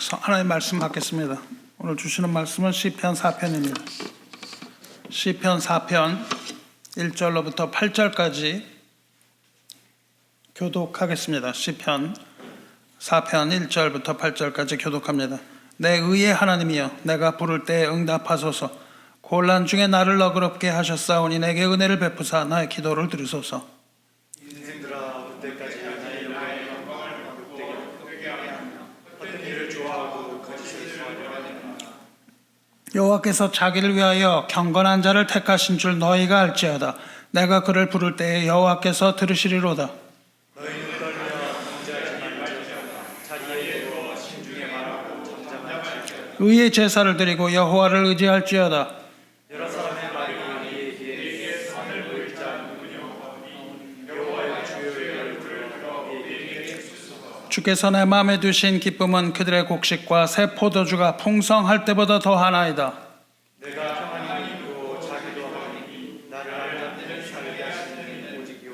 하나님 말씀 받겠습니다. 오늘 주시는 말씀은 시편 4편입니다. 시편 4편 1절로부터 8절까지 교독하겠습니다. 시편 4편 1절부터 8절까지 교독합니다. 내 의의 하나님이여, 내가 부를 때에 응답하소서. 곤란 중에 나를 너그럽게 하셨사오니 내게 은혜를 베푸사 나의 기도를 들으소서. 인생들아, 그때까지 나의 영광을 복되게 하며 헛된 일을 좋아하고 거짓을 좋아하려 하느냐. 여호와께서 자기를 위하여 경건한 자를 택하신 줄 너희가 알지어다. 내가 그를 부를 때에 여호와께서 들으시리로다. 너희는 떨며 범죄하지 말지어다. 자기의 두어 신중에 말하고 잠잠할지어다. 의의 제사를 드리고 여호와를 의지할지어다. 여러 사람의 말이 이에게 선을 보일 자 누구뇨? 여호와의 주의 말을 들어 이에게 주소서. 주께서 내 마음에 두신 기쁨은 그들의 곡식과 새 포도주가 풍성할 때보다 더하나이다. 내가 평안히 이루고 자기도 하니 나를 알는 데는 살게 하시는 오직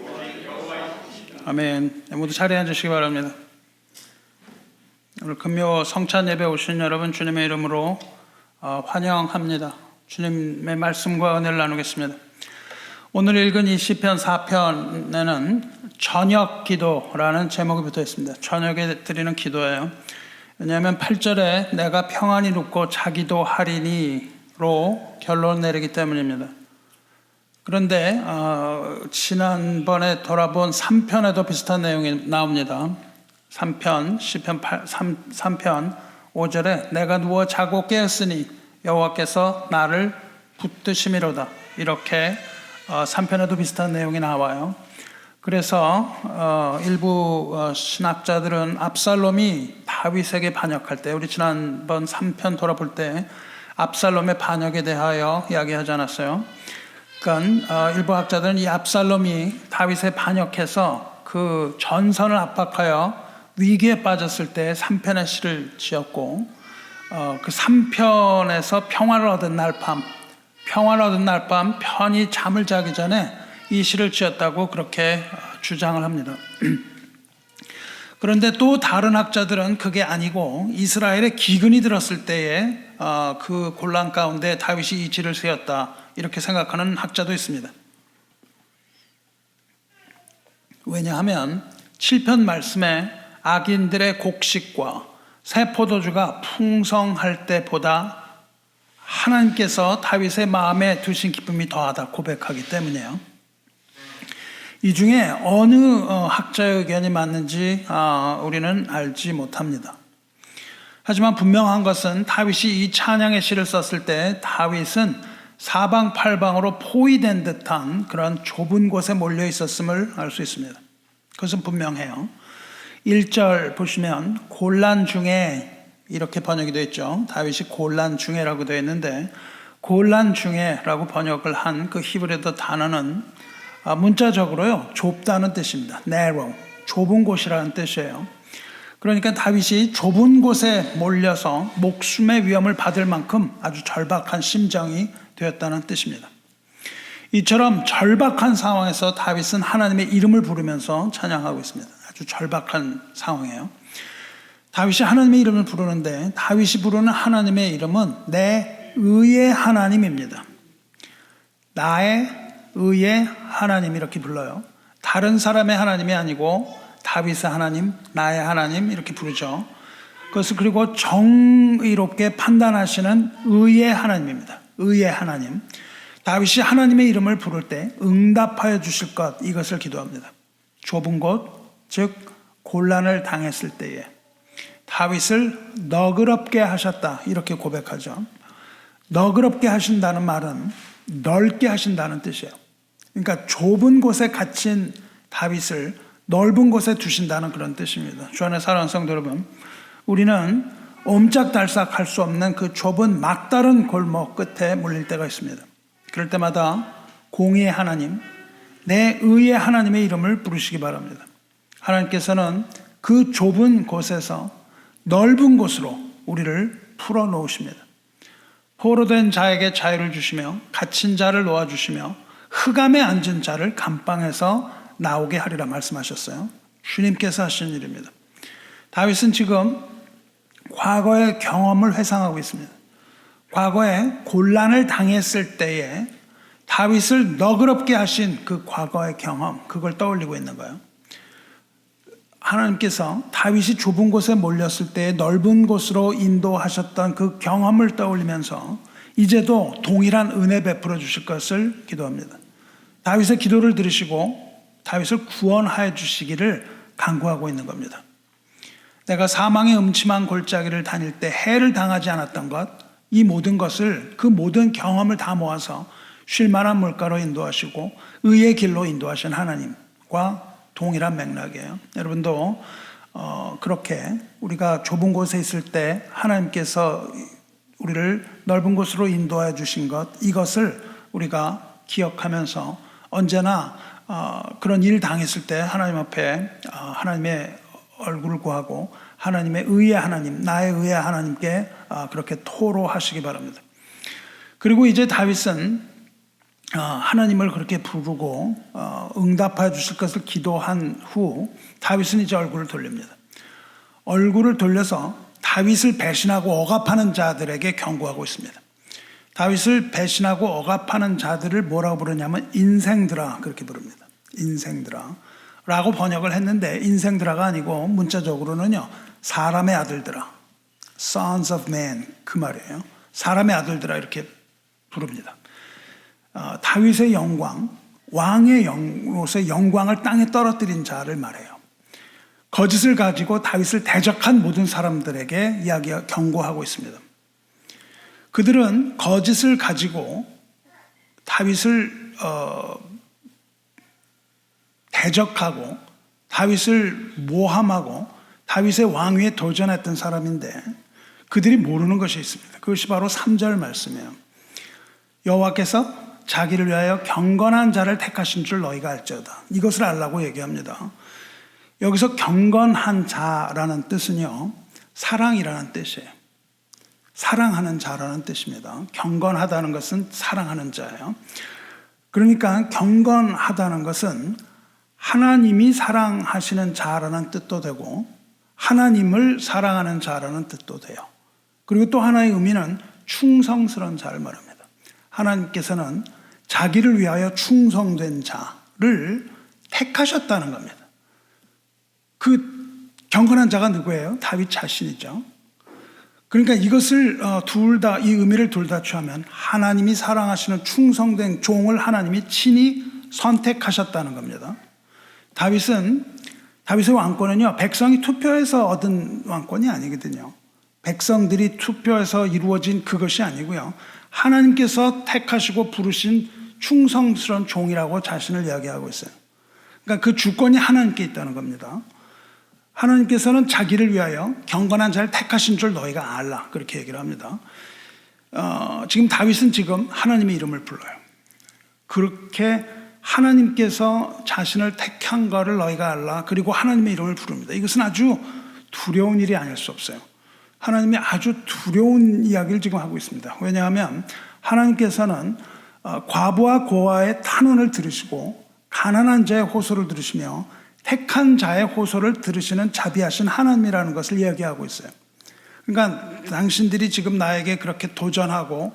여호와이시다. 아멘. 모두 자리에 앉으시기 바랍니다. 오늘 금요 성찬 예배 오신 여러분 주님의 이름으로 환영합니다. 주님의 말씀과 은혜를 나누겠습니다. 오늘 읽은 이 시편 4편에는 저녁 기도라는 제목이 붙어 있습니다. 저녁에 드리는 기도예요. 왜냐하면 8절에 내가 평안히 눕고 자기도 하리니로 결론을 내리기 때문입니다. 그런데 지난번에 돌아본 3편에도 비슷한 내용이 나옵니다. 3편, 시편 3편 5절에 내가 누워 자고 깨었으니 여호와께서 나를 붙드심이로다. 이렇게 3편에도 비슷한 내용이 나와요. 그래서 일부 신학자들은 압살롬이 다윗에게 반역할 때, 우리 지난번 3편 돌아볼 때 압살롬의 반역에 대하여 이야기하지 않았어요. 그러니까 일부 학자들은 이 압살롬이 다윗에 반역해서 그 전선을 압박하여 위기에 빠졌을 때 3편의 시를 지었고, 그 3편에서 평화를 얻은 날 밤 편히 잠을 자기 전에 이 시를 지었다고 그렇게 주장을 합니다. 그런데 또 다른 학자들은 그게 아니고 이스라엘의 기근이 들었을 때에 그 곤란 가운데 다윗이 이 시를 쓰였다, 이렇게 생각하는 학자도 있습니다. 왜냐하면 7편 말씀에 악인들의 곡식과 새 포도주가 풍성할 때보다 하나님께서 다윗의 마음에 두신 기쁨이 더하다 고백하기 때문이에요. 이 중에 어느 학자의 의견이 맞는지 우리는 알지 못합니다. 하지만 분명한 것은 다윗이 이 찬양의 시를 썼을 때 다윗은 사방팔방으로 포위된 듯한 그런 좁은 곳에 몰려 있었음을 알 수 있습니다. 그것은 분명해요. 1절 보시면 곤란 중에 이렇게 번역이 되어 있죠. 다윗이 곤란 중에라고 되어 있는데, 곤란 중에라고 번역을 한 그 히브리어 단어는 문자적으로요 좁다는 뜻입니다. narrow, 좁은 곳이라는 뜻이에요. 그러니까 다윗이 좁은 곳에 몰려서 목숨의 위험을 받을 만큼 아주 절박한 심정이 되었다는 뜻입니다. 이처럼 절박한 상황에서 다윗은 하나님의 이름을 부르면서 찬양하고 있습니다. 아주 절박한 상황이에요. 다윗이 하나님의 이름을 부르는데, 다윗이 부르는 하나님의 이름은 내 의의 하나님입니다. 나의 의의 하나님, 이렇게 불러요. 다른 사람의 하나님이 아니고 다윗의 하나님, 나의 하나님, 이렇게 부르죠. 그것을 그리고 정의롭게 판단하시는 의의 하나님입니다. 의의 하나님. 다윗이 하나님의 이름을 부를 때 응답하여 주실 것, 이것을 기도합니다. 좁은 곳, 즉 곤란을 당했을 때에 다윗을 너그럽게 하셨다, 이렇게 고백하죠. 너그럽게 하신다는 말은 넓게 하신다는 뜻이에요. 그러니까 좁은 곳에 갇힌 다윗을 넓은 곳에 두신다는 그런 뜻입니다. 주 안에 사랑하는 성도 여러분, 우리는 옴짝달싹 할 수 없는 그 좁은 막다른 골목 끝에 몰릴 때가 있습니다. 그럴 때마다 공의의 하나님, 내 의의 하나님의 이름을 부르시기 바랍니다. 하나님께서는 그 좁은 곳에서 넓은 곳으로 우리를 풀어놓으십니다. 포로된 자에게 자유를 주시며 갇힌 자를 놓아주시며 흑암에 앉은 자를 감방에서 나오게 하리라 말씀하셨어요. 주님께서 하신 일입니다. 다윗은 지금 과거의 경험을 회상하고 있습니다. 과거에 곤란을 당했을 때에 다윗을 너그럽게 하신 그 과거의 경험, 그걸 떠올리고 있는 거예요. 하나님께서 다윗이 좁은 곳에 몰렸을 때 넓은 곳으로 인도하셨던 그 경험을 떠올리면서 이제도 동일한 은혜 베풀어 주실 것을 기도합니다. 다윗의 기도를 들으시고 다윗을 구원하여 주시기를 간구하고 있는 겁니다. 내가 사망의 음침한 골짜기를 다닐 때 해를 당하지 않았던 것, 이 모든 것을, 그 모든 경험을 다 모아서 쉴 만한 물가로 인도하시고 의의 길로 인도하신 하나님과 동일한 맥락이에요. 여러분도 그렇게 우리가 좁은 곳에 있을 때 하나님께서 우리를 넓은 곳으로 인도해 주신 것, 이것을 우리가 기억하면서 언제나 그런 일 당했을 때 하나님 앞에 하나님의 얼굴을 구하고 하나님의 의의 하나님, 나의 의의 하나님께 그렇게 토로하시기 바랍니다. 그리고 이제 다윗은 하나님을 그렇게 부르고 응답해 주실 것을 기도한 후 다윗은 이제 얼굴을 돌립니다. 얼굴을 돌려서 다윗을 배신하고 억압하는 자들에게 경고하고 있습니다. 다윗을 배신하고 억압하는 자들을 뭐라고 부르냐면 인생들아, 그렇게 부릅니다. 인생들아 라고 번역을 했는데 인생들아가 아니고 문자적으로는요, 사람의 아들들아, sons of man, 그 말이에요. 사람의 아들들아 이렇게 부릅니다. 다윗의 영광, 왕의 영으로서의 영광을 땅에 떨어뜨린 자를 말해요. 거짓을 가지고 다윗을 대적한 모든 사람들에게 경고하고 있습니다. 그들은 거짓을 가지고 다윗을 대적하고 다윗을 모함하고 다윗의 왕위에 도전했던 사람인데 그들이 모르는 것이 있습니다. 그것이 바로 3절 말씀이에요. 여호와께서 자기를 위하여 경건한 자를 택하신 줄 너희가 알지어다. 이것을 알라고 얘기합니다. 여기서 경건한 자라는 뜻은요, 사랑이라는 뜻이에요. 사랑하는 자라는 뜻입니다. 경건하다는 것은 사랑하는 자예요. 그러니까 경건하다는 것은 하나님이 사랑하시는 자라는 뜻도 되고 하나님을 사랑하는 자라는 뜻도 돼요. 그리고 또 하나의 의미는 충성스러운 자를 말합니다. 하나님께서는 자기를 위하여 충성된 자를 택하셨다는 겁니다. 그 경건한 자가 누구예요? 다윗 자신이죠. 그러니까 이것을 이 의미를 둘 다 취하면 하나님이 사랑하시는 충성된 종을 하나님이 친히 선택하셨다는 겁니다. 다윗의 왕권은요, 백성이 투표해서 얻은 왕권이 아니거든요. 백성들이 투표해서 이루어진 그것이 아니고요. 하나님께서 택하시고 부르신 충성스러운 종이라고 자신을 이야기하고 있어요. 그러니까 그 주권이 하나님께 있다는 겁니다. 하나님께서는 자기를 위하여 경건한 자를 택하신 줄 너희가 알라, 그렇게 얘기를 합니다. 지금 다윗은 지금 하나님의 이름을 불러요. 그렇게 하나님께서 자신을 택한 것을 너희가 알라, 그리고 하나님의 이름을 부릅니다. 이것은 아주 두려운 일이 아닐 수 없어요. 하나님이 아주 두려운 이야기를 지금 하고 있습니다. 왜냐하면 하나님께서는 과부와 고아의 탄원을 들으시고 가난한 자의 호소를 들으시며 택한 자의 호소를 들으시는 자비하신 하나님이라는 것을 이야기하고 있어요. 그러니까 당신들이 지금 나에게 그렇게 도전하고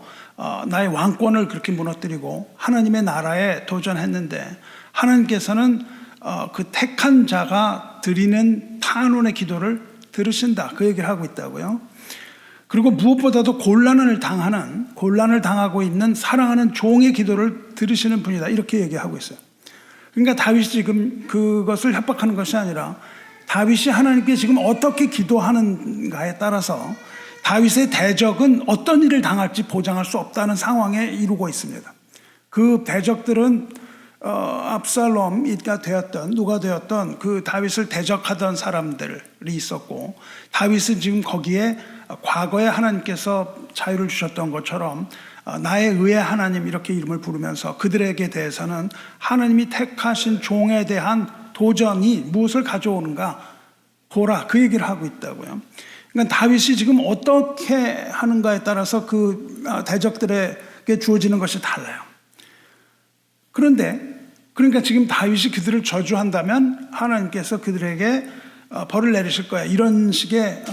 나의 왕권을 그렇게 무너뜨리고 하나님의 나라에 도전했는데 하나님께서는 그 택한 자가 드리는 탄원의 기도를 들으신다, 그 얘기를 하고 있다고요. 그리고 무엇보다도 곤란을 당하고 있는 사랑하는 종의 기도를 들으시는 분이다, 이렇게 얘기하고 있어요. 그러니까 다윗이 지금 그것을 협박하는 것이 아니라 다윗이 하나님께 지금 어떻게 기도하는가에 따라서 다윗의 대적은 어떤 일을 당할지 보장할 수 없다는 상황에 이르고 있습니다. 그 대적들은 압살롬이가 되었던, 누가 되었던 그 다윗을 대적하던 사람들이 있었고, 다윗은 지금 거기에 과거에 하나님께서 자유를 주셨던 것처럼 나의 의의 하나님, 이렇게 이름을 부르면서 그들에게 대해서는 하나님이 택하신 종에 대한 도전이 무엇을 가져오는가 보라, 그 얘기를 하고 있다고요. 그러니까 다윗이 지금 어떻게 하는가에 따라서 그 대적들에게 주어지는 것이 달라요. 그러니까 지금 다윗이 그들을 저주한다면 하나님께서 그들에게 벌을 내리실 거야, 이런 식의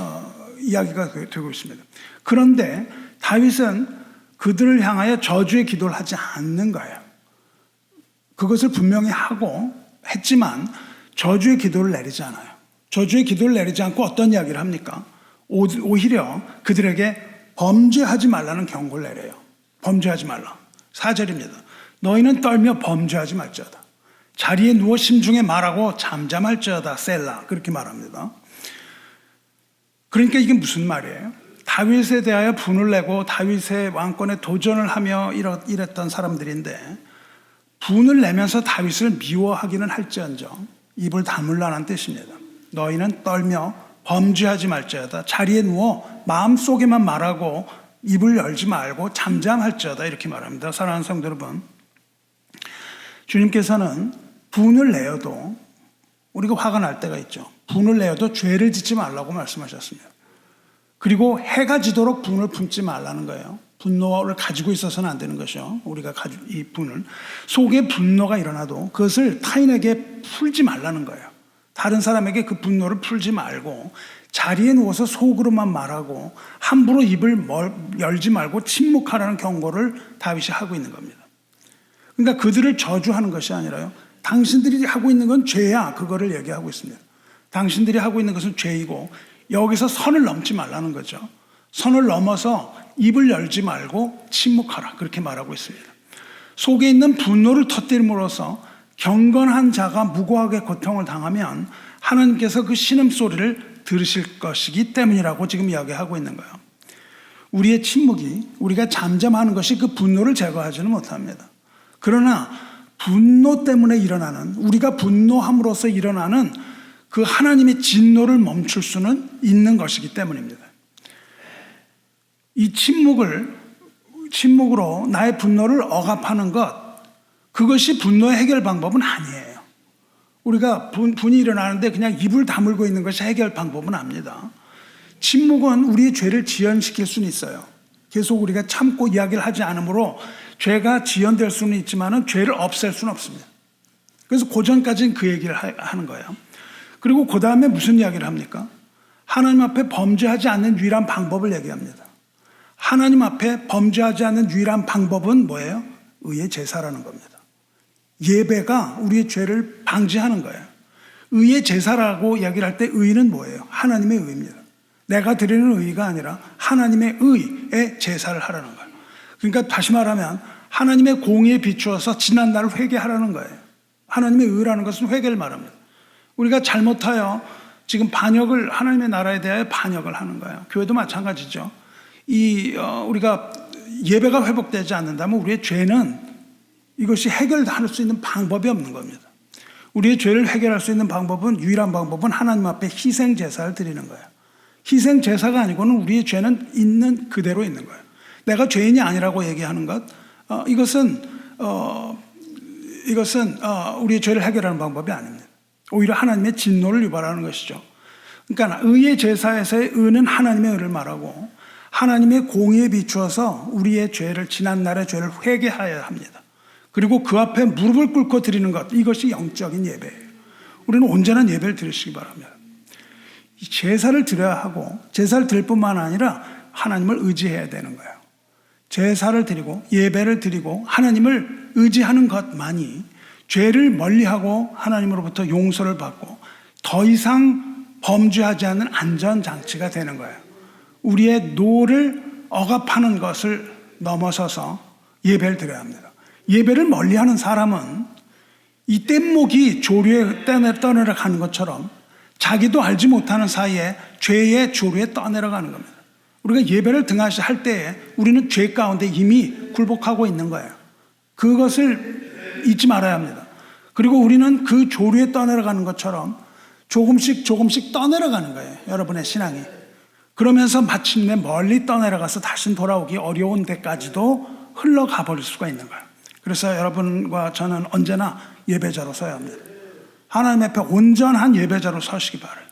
이야기가 되고 있습니다. 그런데 다윗은 그들을 향하여 저주의 기도를 하지 않는 거예요. 그것을 분명히 하고 했지만 저주의 기도를 내리지 않아요. 저주의 기도를 내리지 않고 어떤 이야기를 합니까? 오히려 그들에게 범죄하지 말라는 경고를 내려요. 범죄하지 말라. 4절입니다. 너희는 떨며 범죄하지 말지어다. 자리에 누워 심중에 말하고 잠잠할지어다. 셀라. 그렇게 말합니다. 그러니까 이게 무슨 말이에요? 다윗에 대하여 분을 내고 다윗의 왕권에 도전을 하며 이랬던 사람들인데 분을 내면서 다윗을 미워하기는 할지언정 입을 다물라는 뜻입니다. 너희는 떨며 범죄하지 말지어다. 자리에 누워 마음속에만 말하고 입을 열지 말고 잠잠할지어다. 이렇게 말합니다. 사랑하는 성도 여러분, 주님께서는 분을 내어도 우리가 화가 날 때가 있죠. 분을 내어도 죄를 짓지 말라고 말씀하셨습니다. 그리고 해가 지도록 분을 품지 말라는 거예요. 분노를 가지고 있어서는 안 되는 것이요. 우리가 이 분을 속에 분노가 일어나도 그것을 타인에게 풀지 말라는 거예요. 다른 사람에게 그 분노를 풀지 말고 자리에 누워서 속으로만 말하고 함부로 입을 열지 말고 침묵하라는 경고를 다윗이 하고 있는 겁니다. 그러니까 그들을 저주하는 것이 아니라요. 당신들이 하고 있는 건 죄야. 그거를 얘기하고 있습니다. 당신들이 하고 있는 것은 죄이고 여기서 선을 넘지 말라는 거죠. 선을 넘어서 입을 열지 말고 침묵하라. 그렇게 말하고 있습니다. 속에 있는 분노를 터뜨림으로써 경건한 자가 무고하게 고통을 당하면 하나님께서 그 신음소리를 들으실 것이기 때문이라고 지금 이야기하고 있는 거예요. 우리의 침묵이, 우리가 잠잠하는 것이 그 분노를 제거하지는 못합니다. 그러나 분노 때문에 일어나는, 우리가 분노함으로써 일어나는 그 하나님의 진노를 멈출 수는 있는 것이기 때문입니다. 이 침묵으로 나의 분노를 억압하는 것, 그것이 분노의 해결 방법은 아니에요. 우리가 분이 일어나는데 그냥 입을 다물고 있는 것이 해결 방법은 아닙니다. 침묵은 우리의 죄를 지연시킬 수는 있어요. 계속 우리가 참고 이야기를 하지 않으므로 죄가 지연될 수는 있지만 죄를 없앨 수는 없습니다. 그래서 고전까지는 그 얘기를 하는 거예요. 그리고 그 다음에 무슨 이야기를 합니까? 하나님 앞에 범죄하지 않는 유일한 방법을 얘기합니다. 하나님 앞에 범죄하지 않는 유일한 방법은 뭐예요? 의의 제사라는 겁니다. 예배가 우리의 죄를 방지하는 거예요. 의의 제사라고 이야기를 할 때 의는 뭐예요? 하나님의 의입니다. 내가 드리는 의가 아니라 하나님의 의의 제사를 하라는 거예요. 그러니까 다시 말하면 하나님의 공의에 비추어서 지난 날을 회개하라는 거예요. 하나님의 의라는 것은 회개를 말합니다. 우리가 잘못하여 지금 반역을, 하나님의 나라에 대하여 반역을 하는 거예요. 교회도 마찬가지죠. 우리가 예배가 회복되지 않는다면 우리의 죄는 이것이 해결할 수 있는 방법이 없는 겁니다. 우리의 죄를 해결할 수 있는 방법은, 유일한 방법은 하나님 앞에 희생 제사를 드리는 거예요. 희생 제사가 아니고는 우리의 죄는 있는 그대로 있는 거예요. 내가 죄인이 아니라고 얘기하는 것, 이것은 우리의 죄를 해결하는 방법이 아닙니다. 오히려 하나님의 진노를 유발하는 것이죠. 그러니까 의의 제사에서의 의는 하나님의 의를 말하고 하나님의 공의에 비추어서 우리의 죄를, 지난날의 죄를 회개하여야 합니다. 그리고 그 앞에 무릎을 꿇고 드리는 것, 이것이 영적인 예배예요. 우리는 온전한 예배를 드리시기 바랍니다. 제사를 드려야 하고 제사를 드릴 뿐만 아니라 하나님을 의지해야 되는 거예요. 제사를 드리고 예배를 드리고 하나님을 의지하는 것만이 죄를 멀리하고 하나님으로부터 용서를 받고 더 이상 범죄하지 않는 안전장치가 되는 거예요. 우리의 노를 억압하는 것을 넘어서서 예배를 드려야 합니다. 예배를 멀리하는 사람은 이 뗏목이 조류에 떠내려가는 것처럼 자기도 알지 못하는 사이에 죄의 조류에 떠내려가는 겁니다. 우리가 예배를 등한시할 때에 우리는 죄 가운데 이미 굴복하고 있는 거예요. 그것을 잊지 말아야 합니다. 그리고 우리는 그 조류에 떠내려가는 것처럼 조금씩 떠내려가는 거예요. 여러분의 신앙이. 그러면서 마침내 멀리 떠내려가서 다시 돌아오기 어려운 데까지도 흘러가 버릴 수가 있는 거예요. 그래서 여러분과 저는 언제나 예배자로 서야 합니다. 하나님 앞에 온전한 예배자로 서시기 바라요.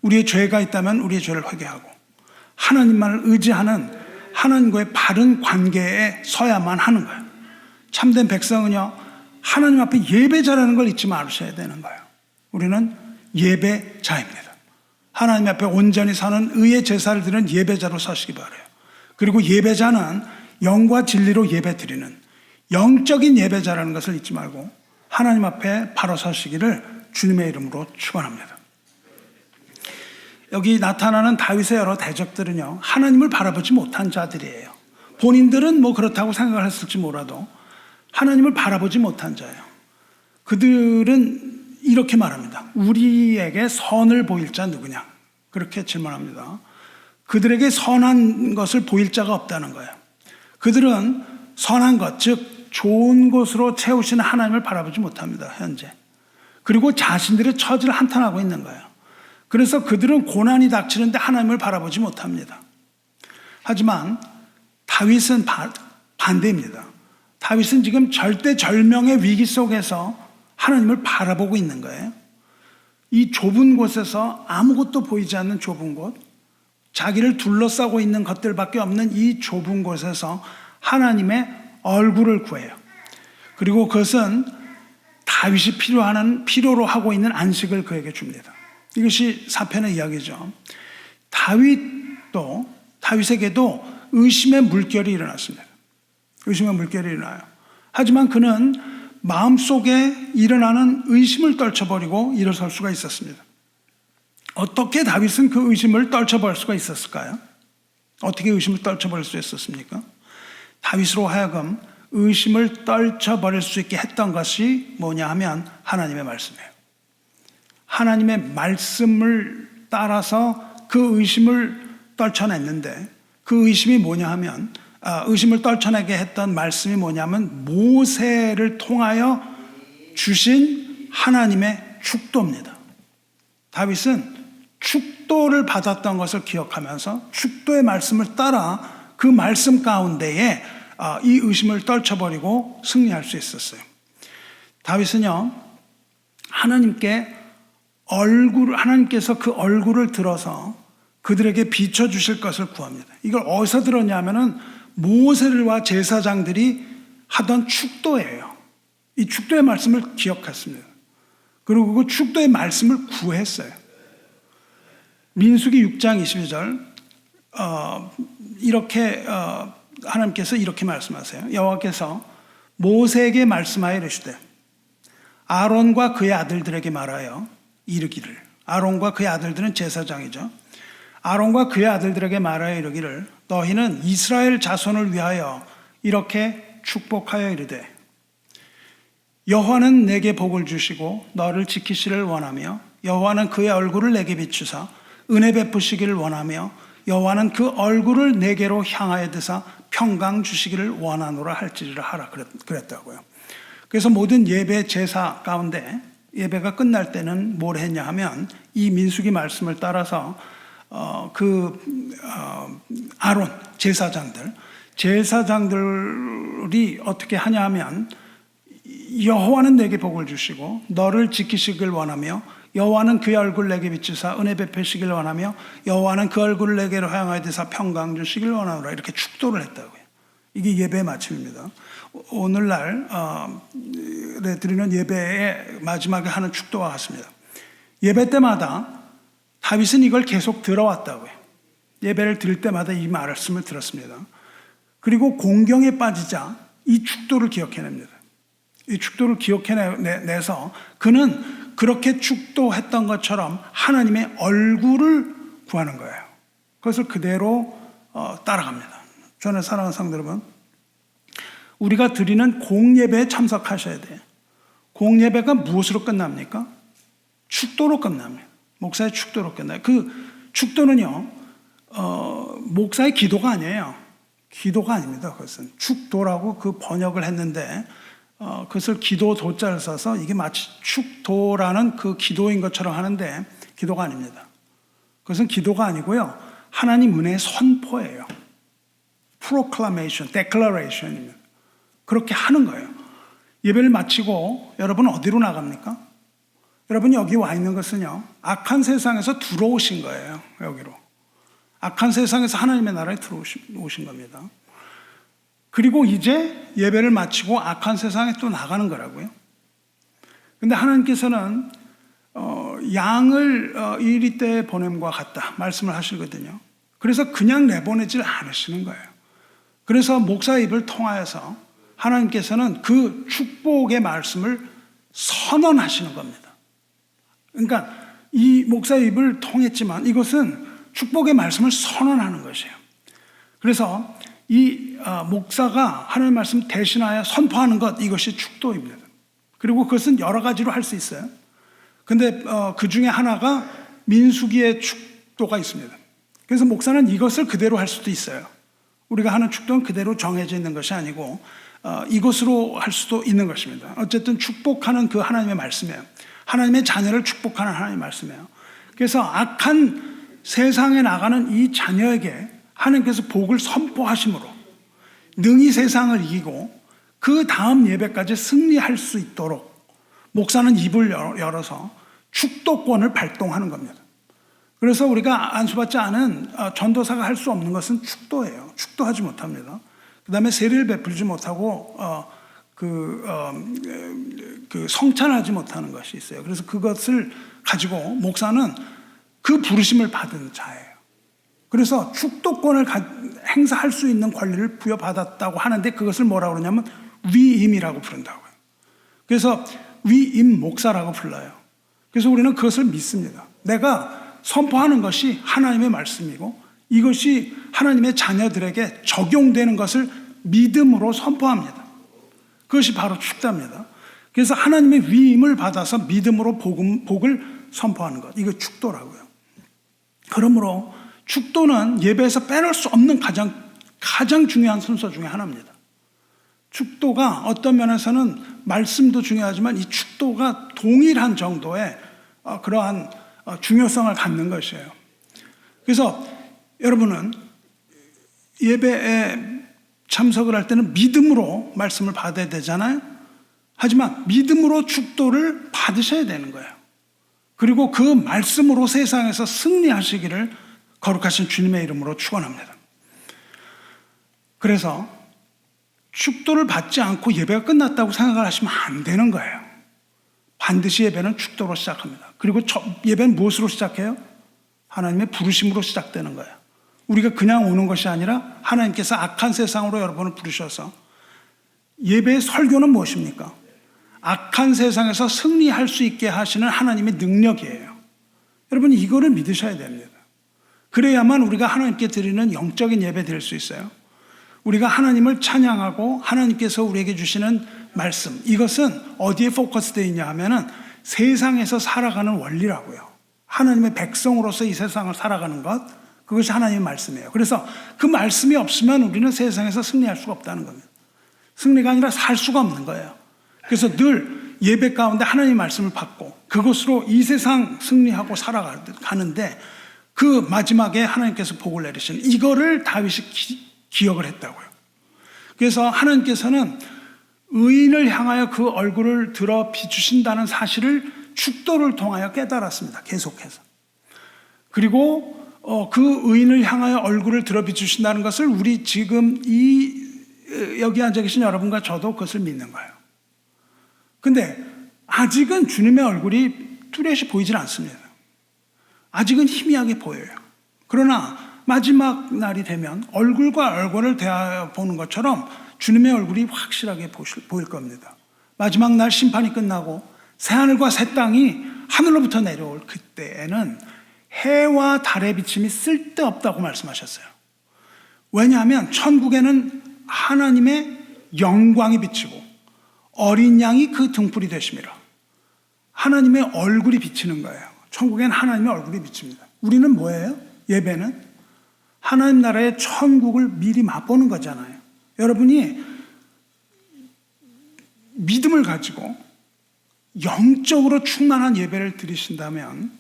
우리의 죄가 있다면 우리의 죄를 회개하고 하나님만을 의지하는 하나님과의 바른 관계에 서야만 하는 거예요. 참된 백성은요, 하나님 앞에 예배자라는 걸 잊지 마셔야 되는 거예요. 우리는 예배자입니다. 하나님 앞에 온전히 사는 의의 제사를 드리는 예배자로 서시기 바라요. 그리고 예배자는 영과 진리로 예배 드리는 영적인 예배자라는 것을 잊지 말고 하나님 앞에 바로 서시기를 주님의 이름으로 축원합니다. 여기 나타나는 다윗의 여러 대적들은요, 하나님을 바라보지 못한 자들이에요. 본인들은 뭐 그렇다고 생각을 했을지 몰라도 하나님을 바라보지 못한 자예요. 그들은 이렇게 말합니다. 우리에게 선을 보일 자 누구냐? 그렇게 질문합니다. 그들에게 선한 것을 보일 자가 없다는 거예요. 그들은 선한 것, 즉 좋은 것으로 채우시는 하나님을 바라보지 못합니다. 현재. 그리고 자신들의 처지를 한탄하고 있는 거예요. 그래서 그들은 고난이 닥치는데 하나님을 바라보지 못합니다. 하지만 다윗은 반대입니다. 다윗은 지금 절대절명의 위기 속에서 하나님을 바라보고 있는 거예요. 이 좁은 곳에서 아무것도 보이지 않는 좁은 곳, 자기를 둘러싸고 있는 것들밖에 없는 이 좁은 곳에서 하나님의 얼굴을 구해요. 그리고 그것은 다윗이 필요로 하고 있는 안식을 그에게 줍니다. 이것이 사편의 이야기죠. 다윗에게도 의심의 물결이 일어났습니다. 의심의 물결이 일어나요. 하지만 그는 마음속에 일어나는 의심을 떨쳐버리고 일어설 수가 있었습니다. 어떻게 다윗은 그 의심을 떨쳐버릴 수가 있었을까요? 어떻게 의심을 떨쳐버릴 수 있었습니까? 다윗으로 하여금 의심을 떨쳐버릴 수 있게 했던 것이 뭐냐 하면 하나님의 말씀이에요. 하나님의 말씀을 따라서 그 의심을 떨쳐냈는데 그 의심이 뭐냐 하면 의심을 떨쳐내게 했던 말씀이 뭐냐면 모세를 통하여 주신 하나님의 축도입니다. 다윗은 축도를 받았던 것을 기억하면서 축도의 말씀을 따라 그 말씀 가운데에 이 의심을 떨쳐버리고 승리할 수 있었어요. 다윗은요, 하나님께서 그 얼굴을 들어서 그들에게 비춰주실 것을 구합니다. 이걸 어디서 들었냐면은 모세와 제사장들이 하던 축도예요. 이 축도의 말씀을 기억했습니다. 그리고 그 축도의 말씀을 구했어요. 민수기 6장 22절 하나님께서 이렇게 말씀하세요. 여호와께서 모세에게 말씀하여 이르시되 아론과 그의 아들들에게 말하여 이르기를, 아론과 그의 아들들은 제사장이죠. 아론과 그의 아들들에게 말하여 이르기를 너희는 이스라엘 자손을 위하여 이렇게 축복하여 이르되 여호와는 내게 복을 주시고 너를 지키시를 원하며 여호와는 그의 얼굴을 내게 비추사 은혜 베푸시기를 원하며 여호와는 그 얼굴을 내게로 향하여 드사 평강 주시기를 원하노라 할지라 하라 그랬다고요. 그래서 모든 예배 제사 가운데 예배가 끝날 때는 뭘 했냐 하면 이 민수기 말씀을 따라서 아론 제사장들이 어떻게 하냐 하면 여호와는 내게 복을 주시고 너를 지키시길 원하며 여호와는 그의 얼굴 내게 비추사 은혜 베푸시길 원하며 여호와는 그 얼굴을 내게로 향하여 드사 평강 주시길 원하노라 이렇게 축도를 했다고요. 이게 예배의 마침입니다. 오늘날 드리는 예배의 마지막에 하는 축도와 같습니다. 예배 때마다 다윗은 이걸 계속 들어왔다고요. 예배를 드릴 때마다 이 말씀을 들었습니다. 그리고 공경에 빠지자 이 축도를 기억해냅니다. 이 축도를 기억해내서 그는 그렇게 축도했던 것처럼 하나님의 얼굴을 구하는 거예요. 그것을 그대로 따라갑니다. 저는 사랑하는 성도 여러분, 우리가 드리는 공예배에 참석하셔야 돼요. 공예배가 무엇으로 끝납니까? 축도로 끝납니다. 목사의 축도로 끝나요. 그 축도는요, 목사의 기도가 아니에요. 기도가 아닙니다. 그것은 축도라고 그 번역을 했는데 그것을 기도 도자를 써서 이게 마치 축도라는 그 기도인 것처럼 하는데 기도가 아닙니다. 그것은 기도가 아니고요, 하나님 은혜의 선포예요. proclamation, declaration입니다. 그렇게 하는 거예요. 예배를 마치고 여러분 어디로 나갑니까? 여러분이 여기 와 있는 것은요, 악한 세상에서 들어오신 거예요. 여기로 악한 세상에서 하나님의 나라에 들어오신 겁니다. 그리고 이제 예배를 마치고 악한 세상에 또 나가는 거라고요. 근데 하나님께서는 양을 1리 때에 보냄과 같다 말씀을 하시거든요. 그래서 그냥 내보내질 않으시는 거예요. 그래서 목사 입을 통하여서 하나님께서는 그 축복의 말씀을 선언하시는 겁니다. 그러니까 이 목사 입을 통했지만 이것은 축복의 말씀을 선언하는 것이에요. 그래서 이 목사가 하나님의 말씀 대신하여 선포하는 것, 이것이 축도입니다. 그리고 그것은 여러 가지로 할 수 있어요. 근데 그 중에 하나가 민수기의 축도가 있습니다. 그래서 목사는 이것을 그대로 할 수도 있어요. 우리가 하는 축도는 그대로 정해져 있는 것이 아니고 이것으로 할 수도 있는 것입니다. 어쨌든 축복하는 그 하나님의 말씀이에요. 하나님의 자녀를 축복하는 하나님의 말씀이에요. 그래서 악한 세상에 나가는 이 자녀에게 하나님께서 복을 선포하심으로 능히 세상을 이기고 그 다음 예배까지 승리할 수 있도록 목사는 입을 열어서 축도권을 발동하는 겁니다. 그래서 우리가 안수받지 않은 전도사가 할 수 없는 것은 축도예요. 축도하지 못합니다. 그 다음에 세례를 베풀지 못하고 성찬하지 못하는 것이 있어요. 그래서 그것을 가지고 목사는 그 부르심을 받은 자예요. 그래서 축도권을 행사할 수 있는 권리를 부여받았다고 하는데 그것을 뭐라고 그러냐면 위임이라고 부른다고요. 그래서 위임 목사라고 불러요. 그래서 우리는 그것을 믿습니다. 내가 선포하는 것이 하나님의 말씀이고 이것이 하나님의 자녀들에게 적용되는 것을 믿음으로 선포합니다. 그것이 바로 축도입니다. 그래서 하나님의 위임을 받아서 믿음으로 복을 선포하는 것, 이거 축도라고요. 그러므로 축도는 예배에서 빼놓을 수 없는 가장 중요한 순서 중에 하나입니다. 축도가 어떤 면에서는 말씀도 중요하지만 이 축도가 동일한 정도의 그러한 중요성을 갖는 것이에요. 그래서 여러분은 예배에 참석을 할 때는 믿음으로 말씀을 받아야 되잖아요. 하지만 믿음으로 축도를 받으셔야 되는 거예요. 그리고 그 말씀으로 세상에서 승리하시기를 거룩하신 주님의 이름으로 축원합니다. 그래서 축도를 받지 않고 예배가 끝났다고 생각을 하시면 안 되는 거예요. 반드시 예배는 축도로 시작합니다. 그리고 예배는 무엇으로 시작해요? 하나님의 부르심으로 시작되는 거예요. 우리가 그냥 오는 것이 아니라 하나님께서 악한 세상으로 여러분을 부르셔서 예배의 설교는 무엇입니까? 악한 세상에서 승리할 수 있게 하시는 하나님의 능력이에요. 여러분 이거를 믿으셔야 됩니다. 그래야만 우리가 하나님께 드리는 영적인 예배 될 수 있어요. 우리가 하나님을 찬양하고 하나님께서 우리에게 주시는 말씀, 이것은 어디에 포커스되어 있냐 하면은 세상에서 살아가는 원리라고요. 하나님의 백성으로서 이 세상을 살아가는 것, 그것이 하나님의 말씀이에요. 그래서 그 말씀이 없으면 우리는 세상에서 승리할 수가 없다는 겁니다. 승리가 아니라 살 수가 없는 거예요. 그래서 늘 예배 가운데 하나님의 말씀을 받고 그것으로 이 세상 승리하고 살아가는데 그 마지막에 하나님께서 복을 내리시는 이거를 다윗이 기억을 했다고요. 그래서 하나님께서는 의인을 향하여 그 얼굴을 들어 비추신다는 사실을 축도를 통하여 깨달았습니다. 계속해서. 그리고 그 의인을 향하여 얼굴을 들어 비추신다는 것을 우리 지금 여기 앉아 계신 여러분과 저도 그것을 믿는 거예요. 근데 아직은 주님의 얼굴이 뚜렷이 보이질 않습니다. 아직은 희미하게 보여요. 그러나 마지막 날이 되면 얼굴과 얼굴을 대하여 보는 것처럼 주님의 얼굴이 확실하게 보일 겁니다. 마지막 날 심판이 끝나고 새하늘과 새 땅이 하늘로부터 내려올 그때에는 해와 달의 비침이 쓸데없다고 말씀하셨어요. 왜냐하면 천국에는 하나님의 영광이 비치고 어린 양이 그 등불이 되심이라. 하나님의 얼굴이 비치는 거예요. 천국에는 하나님의 얼굴이 비칩니다. 우리는 뭐예요? 예배는 하나님 나라의 천국을 미리 맛보는 거잖아요. 여러분이 믿음을 가지고 영적으로 충만한 예배를 드리신다면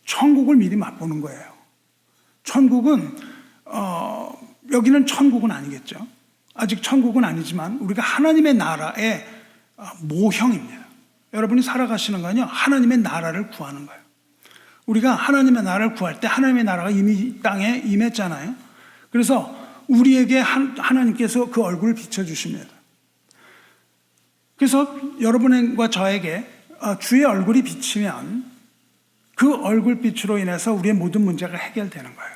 천국을 미리 맛보는 거예요. 천국은 여기는 천국은 아니겠죠. 아직 천국은 아니지만 우리가 하나님의 나라의 모형입니다. 여러분이 살아가시는 거는요, 하나님의 나라를 구하는 거예요. 우리가 하나님의 나라를 구할 때 하나님의 나라가 이미 땅에 임했잖아요. 그래서 우리에게 하나님께서 그 얼굴을 비춰주십니다. 그래서 여러분과 저에게 주의 얼굴이 비치면 그 얼굴빛으로 인해서 우리의 모든 문제가 해결되는 거예요.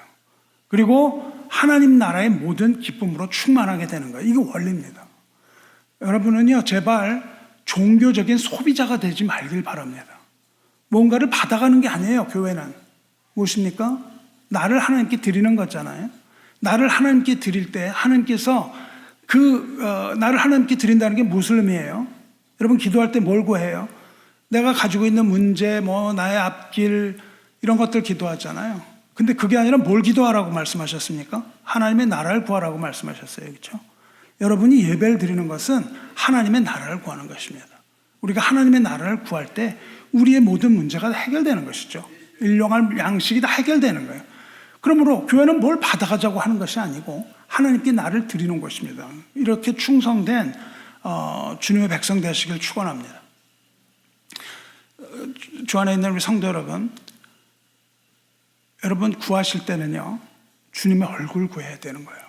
그리고 하나님 나라의 모든 기쁨으로 충만하게 되는 거예요. 이게 원리입니다. 여러분은요, 제발 종교적인 소비자가 되지 말길 바랍니다. 뭔가를 받아가는 게 아니에요, 교회는. 무엇입니까? 나를 하나님께 드리는 거잖아요. 나를 하나님께 드릴 때 하나님께서 나를 하나님께 드린다는 게 무슨 의미예요? 여러분 기도할 때 뭘 구해요? 내가 가지고 있는 문제, 나의 앞길 이런 것들 기도하잖아요. 근데 그게 아니라 뭘 기도하라고 말씀하셨습니까? 하나님의 나라를 구하라고 말씀하셨어요. 그렇죠? 여러분이 예배를 드리는 것은 하나님의 나라를 구하는 것입니다. 우리가 하나님의 나라를 구할 때 우리의 모든 문제가 해결되는 것이죠. 일용할 양식이 다 해결되는 거예요. 그러므로 교회는 뭘 받아가자고 하는 것이 아니고 하나님께 나를 드리는 것입니다. 이렇게 충성된 주님의 백성 되시길 축원합니다. 주 안에 있는 우리 성도 여러분, 여러분 구하실 때는요, 주님의 얼굴 구해야 되는 거예요.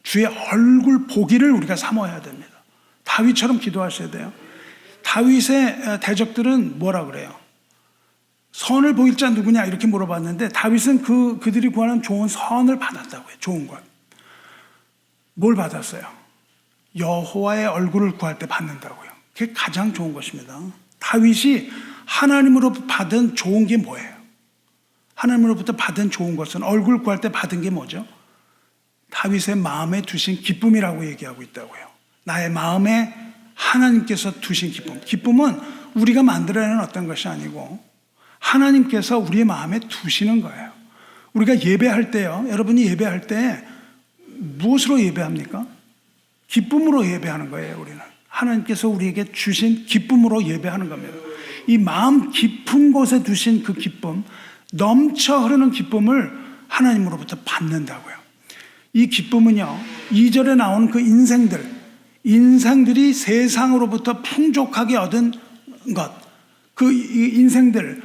주의 얼굴 보기를 우리가 사모해야 됩니다. 다윗처럼 기도하셔야 돼요. 다윗의 대적들은 뭐라 그래요? 선을 보일 자 누구냐 이렇게 물어봤는데 다윗은 그들이 구하는 좋은 선을 받았다고요. 좋은 것. 뭘 받았어요? 여호와의 얼굴을 구할 때 받는다고요. 그게 가장 좋은 것입니다. 다윗이 하나님으로 받은 좋은 게 뭐예요? 하나님으로부터 받은 좋은 것은 얼굴 구할 때 받은 게 뭐죠? 다윗의 마음에 두신 기쁨이라고 얘기하고 있다고요. 나의 마음에 하나님께서 두신 기쁨. 기쁨은 우리가 만들어내는 어떤 것이 아니고 하나님께서 우리의 마음에 두시는 거예요. 우리가 예배할 때요, 여러분이 예배할 때 무엇으로 예배합니까? 기쁨으로 예배하는 거예요. 우리는 하나님께서 우리에게 주신 기쁨으로 예배하는 겁니다. 이 마음 깊은 곳에 두신 그 기쁨, 넘쳐 흐르는 기쁨을 하나님으로부터 받는다고요. 이 기쁨은요, 2절에 나온 그 인생들이 세상으로부터 풍족하게 얻은 것, 그 인생들,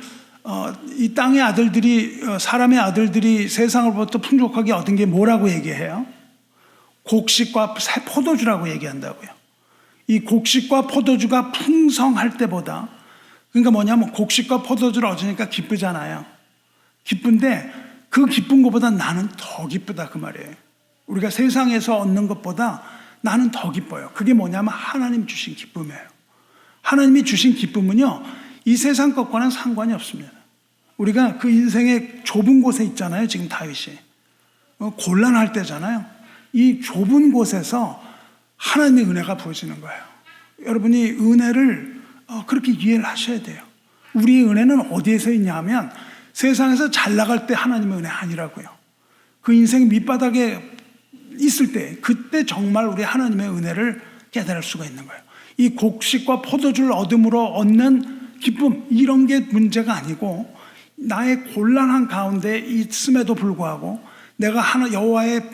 이 땅의 아들들이, 사람의 아들들이 세상으로부터 풍족하게 얻은 게 뭐라고 얘기해요? 곡식과 새 포도주라고 얘기한다고요. 이 곡식과 포도주가 풍성할 때보다, 그러니까 뭐냐면 곡식과 포도주를 얻으니까 기쁘잖아요. 기쁜데 그 기쁜 것보다 나는 더 기쁘다 그 말이에요. 우리가 세상에서 얻는 것보다 나는 더 기뻐요. 그게 뭐냐면 하나님 주신 기쁨이에요. 하나님이 주신 기쁨은요, 이 세상 것과는 상관이 없습니다. 우리가 그 인생의 좁은 곳에 있잖아요. 지금 다윗이 곤란할 때잖아요. 이 좁은 곳에서 하나님의 은혜가 부어지는 거예요. 여러분이 은혜를 그렇게 이해를 하셔야 돼요. 우리의 은혜는 어디에서 있냐 하면 세상에서 잘 나갈 때 하나님의 은혜 아니라고요. 그 인생 밑바닥에 있을 때, 그때 정말 우리 하나님의 은혜를 깨달을 수가 있는 거예요. 이 곡식과 포도주를 얻음으로 얻는 기쁨, 이런 게 문제가 아니고 나의 곤란한 가운데 있음에도 불구하고 내가 여호와의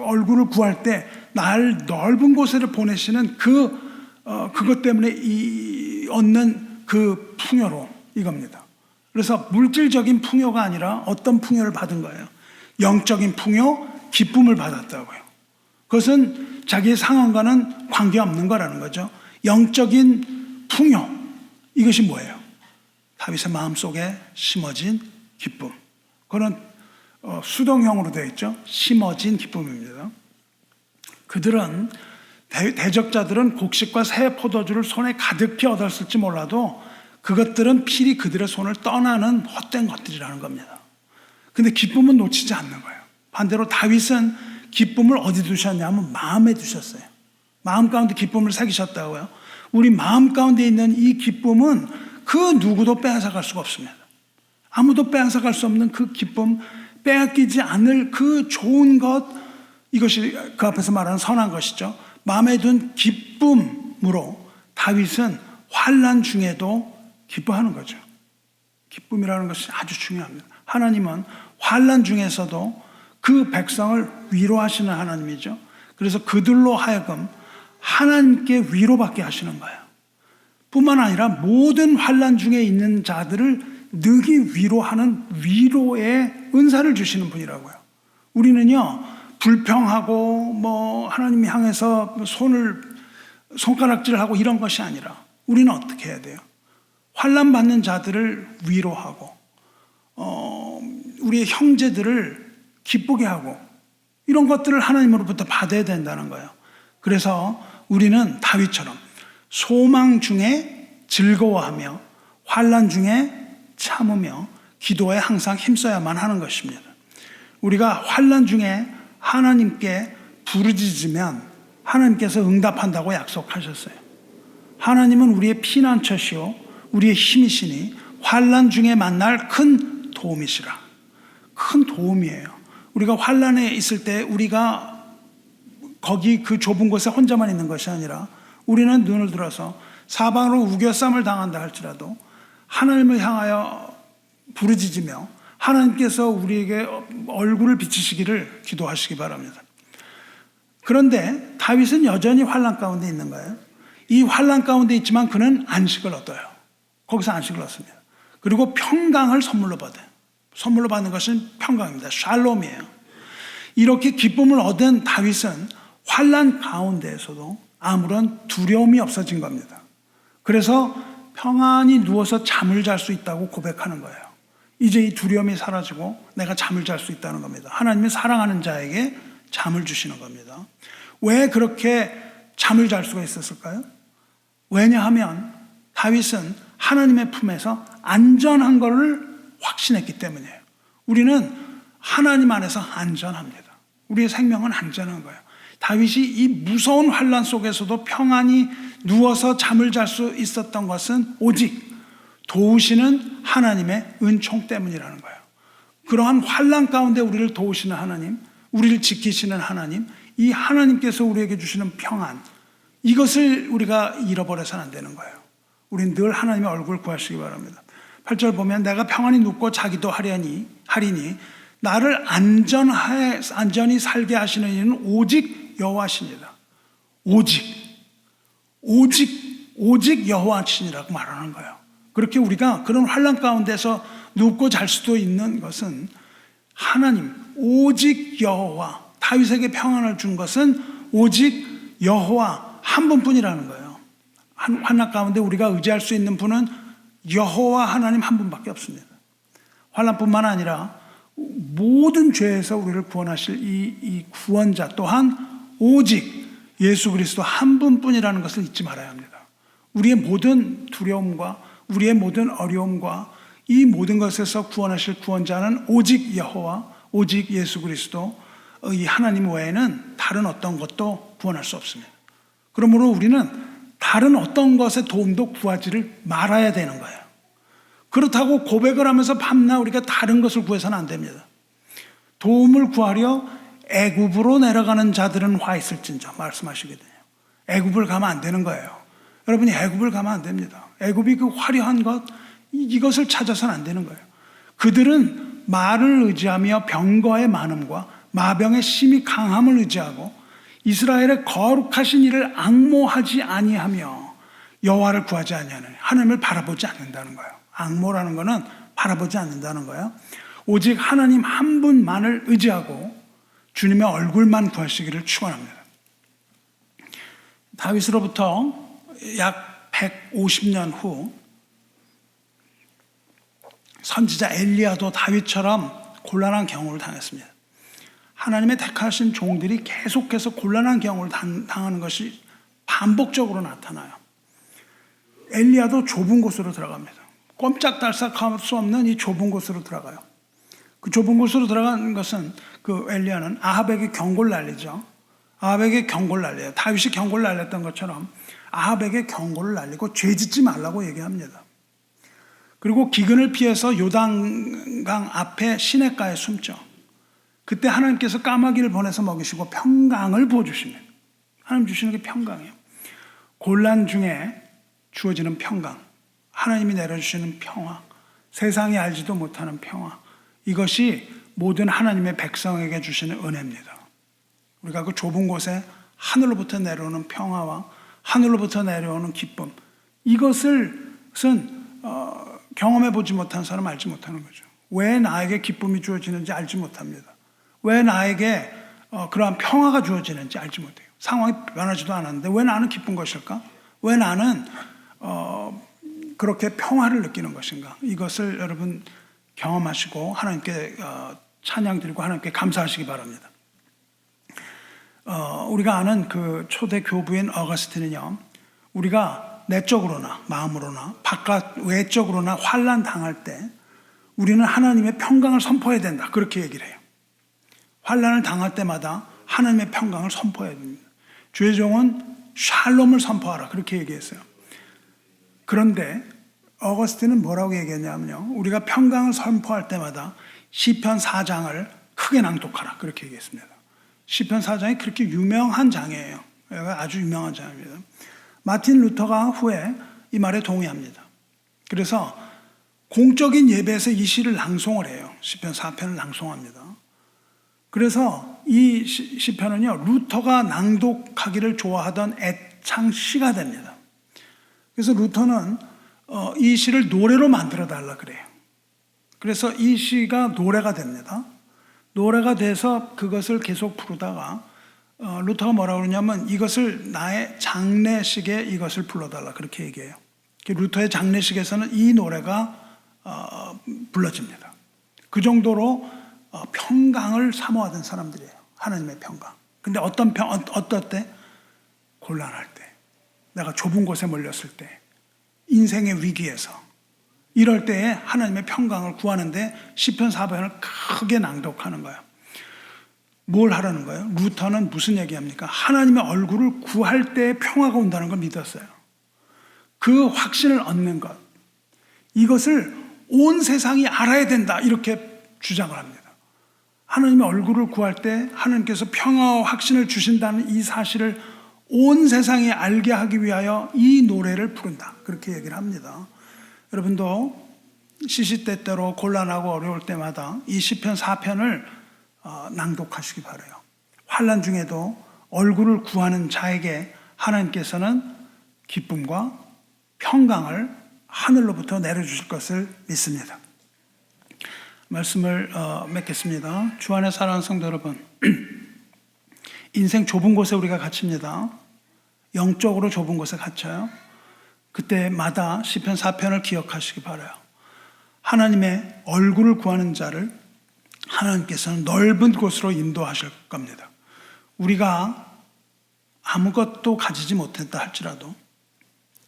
얼굴을 구할 때 날 넓은 곳에를 보내시는 그것 때문에 얻는 그 풍요로 이겁니다. 그래서 물질적인 풍요가 아니라 어떤 풍요를 받은 거예요? 영적인 풍요, 기쁨을 받았다고요. 그것은 자기의 상황과는 관계없는 거라는 거죠. 영적인 풍요, 이것이 뭐예요? 다윗의 마음속에 심어진 기쁨. 그건 수동형으로 되어 있죠. 심어진 기쁨입니다. 그들은 대적자들은 곡식과 새 포도주를 손에 가득히 얻었을지 몰라도 그것들은 필히 그들의 손을 떠나는 헛된 것들이라는 겁니다. 근데 기쁨은 놓치지 않는 거예요. 반대로 다윗은 기쁨을 어디 두셨냐면 마음에 두셨어요. 마음 가운데 기쁨을 새기셨다고요. 우리 마음 가운데 있는 이 기쁨은 그 누구도 빼앗아갈 수가 없습니다. 아무도 빼앗아갈 수 없는 그 기쁨, 빼앗기지 않을 그 좋은 것, 이것이 그 앞에서 말하는 선한 것이죠. 마음에 둔 기쁨으로 다윗은 환난 중에도 기뻐하는 거죠. 기쁨이라는 것이 아주 중요합니다. 하나님은 환난 중에서도 그 백성을 위로하시는 하나님이죠. 그래서 그들로 하여금 하나님께 위로받게 하시는 거예요. 뿐만 아니라 모든 환난 중에 있는 자들을 능히 위로하는 위로의 은사를 주시는 분이라고요. 우리는요, 불평하고 하나님 향해서 손가락질하고 이런 것이 아니라 우리는 어떻게 해야 돼요? 환난 받는 자들을 위로하고 우리의 형제들을 기쁘게 하고 이런 것들을 하나님으로부터 받아야 된다는 거예요. 그래서 우리는 다윗처럼 소망 중에 즐거워하며 환난 중에 참으며 기도에 항상 힘써야만 하는 것입니다. 우리가 환난 중에 하나님께 부르짖으면 하나님께서 응답한다고 약속하셨어요. 하나님은 우리의 피난처시요 우리의 힘이시니 환난 중에 만날 큰 도움이시라. 큰 도움이에요. 우리가 환난에 있을 때 우리가 거기 그 좁은 곳에 혼자만 있는 것이 아니라 우리는 눈을 들어서 사방으로 우겨쌈을 당한다 할지라도 하나님을 향하여 부르짖으며 하나님께서 우리에게 얼굴을 비치시기를 기도하시기 바랍니다. 그런데 다윗은 여전히 환난 가운데 있는 거예요. 이 환난 가운데 있지만 그는 안식을 얻어요. 거기서 안식을 얻습니다. 그리고 평강을 선물로 받아요. 선물로 받는 것은 평강입니다. 샬롬이에요. 이렇게 기쁨을 얻은 다윗은 환난 가운데에서도 아무런 두려움이 없어진 겁니다. 그래서 평안히 누워서 잠을 잘 수 있다고 고백하는 거예요. 이제 이 두려움이 사라지고 내가 잠을 잘 수 있다는 겁니다. 하나님이 사랑하는 자에게 잠을 주시는 겁니다. 왜 그렇게 잠을 잘 수가 있었을까요? 왜냐하면 다윗은 하나님의 품에서 안전한 것을 확신했기 때문이에요. 우리는 하나님 안에서 안전합니다. 우리의 생명은 안전한 거예요. 다윗이 이 무서운 환난 속에서도 평안히 누워서 잠을 잘 수 있었던 것은 오직 도우시는 하나님의 은총 때문이라는 거예요. 그러한 환난 가운데 우리를 도우시는 하나님, 우리를 지키시는 하나님, 이 하나님께서 우리에게 주시는 평안, 이것을 우리가 잃어버려서는 안 되는 거예요. 우리는 늘 하나님의 얼굴을 구하시기 바랍니다. 8절 보면 내가 평안히 눕고 자기도 하리니 나를 안전히 살게 하시는 이는 오직 여호와시니라. 오직 여호와시니라고 말하는 거예요. 그렇게 우리가 그런 환난 가운데서 눕고 잘 수도 있는 것은 하나님, 오직 여호와, 다윗에게 평안을 준 것은 오직 여호와 한 분뿐이라는 거예요. 환난 가운데 우리가 의지할 수 있는 분은 여호와 하나님 한 분밖에 없습니다. 환난뿐만 아니라 모든 죄에서 우리를 구원하실 이 구원자 또한 오직 예수 그리스도 한 분뿐이라는 것을 잊지 말아야 합니다. 우리의 모든 두려움과 우리의 모든 어려움과 이 모든 것에서 구원하실 구원자는 오직 여호와, 오직 예수 그리스도, 이 하나님 외에는 다른 어떤 것도 구원할 수 없습니다. 그러므로 우리는 다른 어떤 것의 도움도 구하지를 말아야 되는 거예요. 그렇다고 고백을 하면서 밤낮 우리가 다른 것을 구해서는 안 됩니다. 도움을 구하려 애굽으로 내려가는 자들은 화 있을진저 말씀하시거든요. 애굽을 가면 안 되는 거예요. 여러분이 애굽을 가면 안 됩니다. 애굽이 그 화려한 것, 이것을 찾아서는 안 되는 거예요. 그들은 말을 의지하며 병거의 많음과 마병의 심히 강함을 의지하고 이스라엘의 거룩하신 이를 앙모하지 아니하며 여호와를 구하지 아니하는, 하나님을 바라보지 않는다는 거예요. 앙모라는 것은 바라보지 않는다는 거예요. 오직 하나님 한 분만을 의지하고 주님의 얼굴만 구하시기를 축원합니다. 다윗으로부터 약 150년 후 선지자 엘리야도 다윗처럼 곤란한 경우를 당했습니다. 하나님의 택하신 종들이 계속해서 곤란한 경우를 당하는 것이 반복적으로 나타나요. 엘리야도 좁은 곳으로 들어갑니다. 꼼짝달싹할 수 없는 이 좁은 곳으로 들어가요. 그 좁은 곳으로 들어간 것은 그 엘리야는 아합에게 경고를 날리죠. 아합에게 경고를 날려요. 다윗이 경고를 날렸던 것처럼 아합에게 경고를 날리고 죄 짓지 말라고 얘기합니다. 그리고 기근을 피해서 요단강 앞에 시냇가에 숨죠. 그때 하나님께서 까마귀를 보내서 먹이시고 평강을 부어주십니다. 하나님 주시는 게 평강이에요. 곤란 중에 주어지는 평강, 하나님이 내려주시는 평화, 세상이 알지도 못하는 평화, 이것이 모든 하나님의 백성에게 주시는 은혜입니다. 우리가 그 좁은 곳에 하늘로부터 내려오는 평화와 하늘로부터 내려오는 기쁨, 이것은 경험해 보지 못한 사람 알지 못하는 거죠. 왜 나에게 기쁨이 주어지는지 알지 못합니다. 왜 나에게 그러한 평화가 주어지는지 알지 못해요. 상황이 변하지도 않았는데 왜 나는 기쁜 것일까? 왜 나는 그렇게 평화를 느끼는 것인가? 이것을 여러분 경험하시고 하나님께 찬양 드리고 하나님께 감사하시기 바랍니다. 우리가 아는 그 초대 교부인 어거스틴은요, 우리가 내적으로나 마음으로나 바깥 외적으로나 환난 당할 때 우리는 하나님의 평강을 선포해야 된다, 그렇게 얘기를 해요. 환난을 당할 때마다 하나님의 평강을 선포해야 됩니다. 주의 종은 샬롬을 선포하라, 그렇게 얘기했어요. 그런데 어거스틴은 뭐라고 얘기했냐면요, 우리가 평강을 선포할 때마다 시편 4장을 크게 낭독하라, 그렇게 얘기했습니다. 시편 4장이 그렇게 유명한 장이에요. 아주 유명한 장입니다. 마틴 루터가 후에 이 말에 동의합니다. 그래서 공적인 예배에서 이 시를 낭송을 해요. 시편 4편을 낭송합니다. 그래서 이 시편은요, 루터가 낭독하기를 좋아하던 애창 시가 됩니다. 그래서 루터는 이 시를 노래로 만들어 달라 그래요. 그래서 이 시가 노래가 됩니다. 노래가 돼서 그것을 계속 부르다가 루터가 뭐라고 그러냐면 이것을 나의 장례식에 이것을 불러달라, 그렇게 얘기해요. 루터의 장례식에서는 이 노래가 불러집니다. 그 정도로 평강을 사모하던 사람들이에요. 하나님의 평강. 근데 어떨 때? 곤란할 때, 내가 좁은 곳에 몰렸을 때, 인생의 위기에서, 이럴 때에 하나님의 평강을 구하는데 시편 4편을 크게 낭독하는 거예요. 뭘 하라는 거예요? 루터는 무슨 얘기합니까? 하나님의 얼굴을 구할 때 평화가 온다는 걸 믿었어요. 그 확신을 얻는 것, 이것을 온 세상이 알아야 된다, 이렇게 주장을 합니다. 하나님의 얼굴을 구할 때 하나님께서 평화와 확신을 주신다는 이 사실을 온 세상이 알게 하기 위하여 이 노래를 부른다, 그렇게 얘기를 합니다. 여러분도 시시때때로 곤란하고 어려울 때마다 이 시편 4편을 낭독하시기 바라요. 환난 중에도 얼굴을 구하는 자에게 하나님께서는 기쁨과 평강을 하늘로부터 내려주실 것을 믿습니다. 말씀을 맺겠습니다. 주 안에 사랑하는 성도 여러분, 인생 좁은 곳에 우리가 갇힙니다. 영적으로 좁은 곳에 갇혀요. 그때마다 시편 4편을 기억하시기 바라요. 하나님의 얼굴을 구하는 자를 하나님께서는 넓은 곳으로 인도하실 겁니다. 우리가 아무것도 가지지 못했다 할지라도,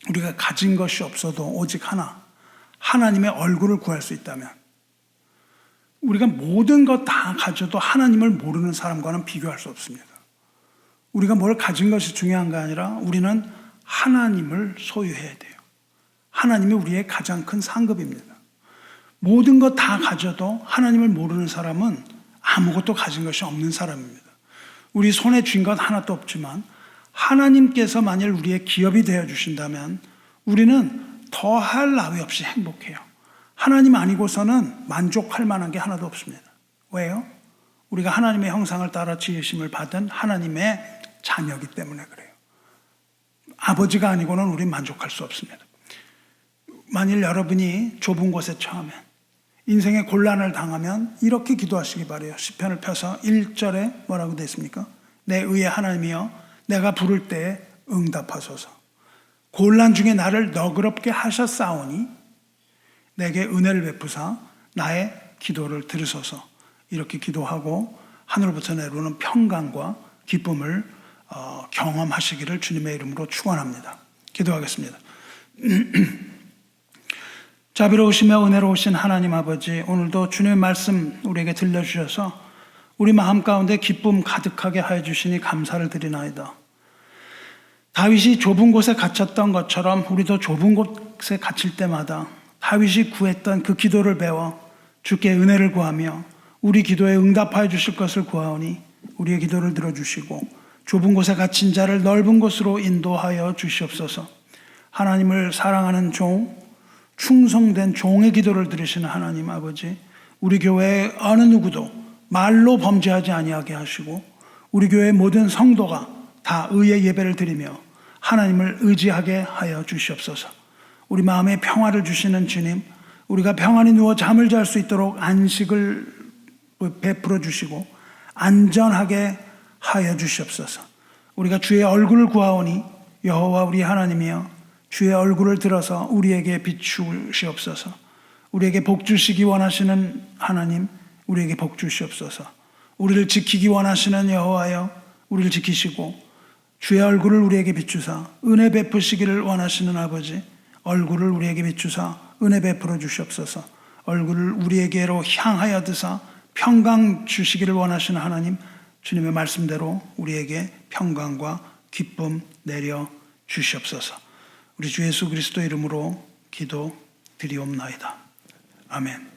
우리가 가진 것이 없어도 오직 하나, 하나님의 얼굴을 구할 수 있다면, 우리가 모든 것 다 가져도 하나님을 모르는 사람과는 비교할 수 없습니다. 우리가 뭘 가진 것이 중요한 게 아니라 우리는 하나님을 소유해야 돼요. 하나님이 우리의 가장 큰 상급입니다. 모든 것 다 가져도 하나님을 모르는 사람은 아무것도 가진 것이 없는 사람입니다. 우리 손에 쥔 것 하나도 없지만 하나님께서 만일 우리의 기업이 되어 주신다면 우리는 더할 나위 없이 행복해요. 하나님 아니고서는 만족할 만한 게 하나도 없습니다. 왜요? 우리가 하나님의 형상을 따라 지으심을 받은 하나님의 자녀이기 때문에 그래요. 아버지가 아니고는 우리는 만족할 수 없습니다. 만일 여러분이 좁은 곳에 처하면, 인생의 곤란을 당하면 이렇게 기도하시기 바라요. 시편을 펴서 1절에 뭐라고 되어 있습니까? 내 의의 하나님이여, 내가 부를 때에 응답하소서. 곤란 중에 나를 너그럽게 하셨사오니 내게 은혜를 베푸사 나의 기도를 들으소서. 이렇게 기도하고 하늘로부터 내려오는 평강과 기쁨을 경험하시기를 주님의 이름으로 축원합니다. 기도하겠습니다. 자비로우시며 은혜로우신 하나님 아버지, 오늘도 주님의 말씀 우리에게 들려주셔서 우리 마음 가운데 기쁨 가득하게 하여 주시니 감사를 드리나이다. 다윗이 좁은 곳에 갇혔던 것처럼 우리도 좁은 곳에 갇힐 때마다 다윗이 구했던 그 기도를 배워 주께 은혜를 구하며 우리 기도에 응답하여 주실 것을 구하오니 우리의 기도를 들어주시고 좁은 곳에 갇힌 자를 넓은 곳으로 인도하여 주시옵소서. 하나님을 사랑하는 종, 충성된 종의 기도를 들으시는 하나님 아버지, 우리 교회의 어느 누구도 말로 범죄하지 아니하게 하시고 우리 교회의 모든 성도가 다 의의 예배를 드리며 하나님을 의지하게 하여 주시옵소서. 우리 마음에 평화를 주시는 주님, 우리가 평안히 누워 잠을 잘 수 있도록 안식을 베풀어 주시고 안전하게 하여 주시옵소서. 우리가 주의 얼굴을 구하오니 여호와 우리 하나님이여, 주의 얼굴을 들어서 우리에게 비추시옵소서. 우리에게 복 주시기 원하시는 하나님, 우리에게 복 주시옵소서. 우리를 지키기 원하시는 여호와여, 우리를 지키시고 주의 얼굴을 우리에게 비추사 은혜 베푸시기를 원하시는 아버지, 얼굴을 우리에게 비추사 은혜 베풀어 주시옵소서. 얼굴을 우리에게로 향하여 드사 평강 주시기를 원하시는 하나님, 주님의 말씀대로 우리에게 평강과 기쁨 내려 주시옵소서. 우리 주 예수 그리스도 이름으로 기도 드리옵나이다. 아멘.